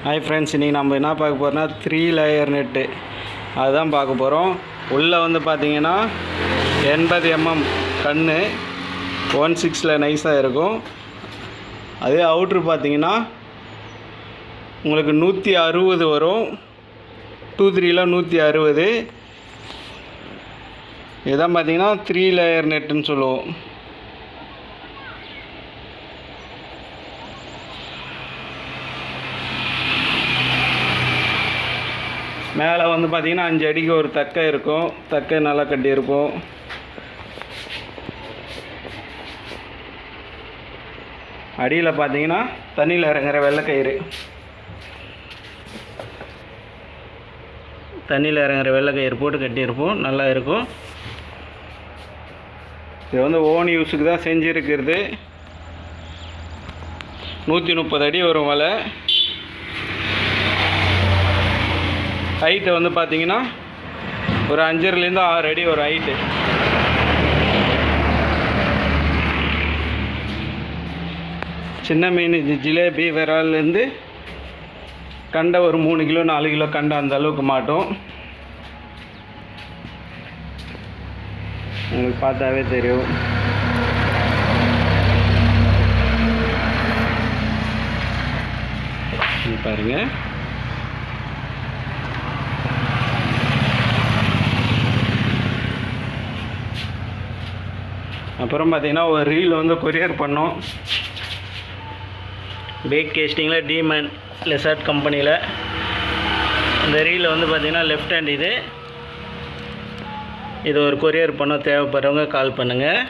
Hi friends, இன்றைக்கி நம்ம என்ன பார்க்க போகிறோம்னா 3 லேயர் நெட்டு அதுதான் பார்க்க போகிறோம். உள்ளே வந்து பார்த்தீங்கன்னா 80 mm கன்று 1/6 நைஸாக இருக்கும். அதே அவுட்ரு பார்த்தீங்கன்னா உங்களுக்கு 160 வரும். 2-3 160. இதான் பார்த்தீங்கன்னா 3 லேயர் நெட்டுன்னு சொல்லுவோம். மேலே வந்து பார்த்திங்கன்னா 5 அடிக்கு ஒரு தக்கை இருக்கும். தக்கை நல்லா கட்டியிருக்கும். அடியில் பார்த்தீங்கன்னா தண்ணியில் இறங்குற வெள்ளைக்கயிறு, தண்ணியில் இறங்குற வெள்ளைக்கயிறு போட்டு கட்டியிருப்போம். நல்லா இருக்கும். இது வந்து ஓன் யூஸுக்கு தான் செஞ்சுருக்கிறது. 130 அடி வரும் வலை. ஹைட்டு வந்து பார்த்தீங்கன்னா ஒரு 5.5 6 அடி ஒரு ஹைட்டு. சின்ன மீன் ஜிலேபி விரால்லேருந்து கண்டை ஒரு 3 கிலோ 4 கிலோ கண்டை அந்த அளவுக்கு மாட்டோம். உங்களுக்கு பார்த்தாவே தெரியும். பாருங்கள். அப்புறம் பார்த்தீங்கன்னா ஒரு ரீல் வந்து கொரியர் பண்ணோம். பேக் கேஸ்டிங்கில் டீமன் லெசார்ட் கம்பெனியில். இந்த ரீல் வந்து பார்த்திங்கன்னா லெஃப்ட் ஹேண்ட். இது ஒரு கொரியர் பண்ண தேவைப்படுறவங்க கால் பண்ணுங்கள்.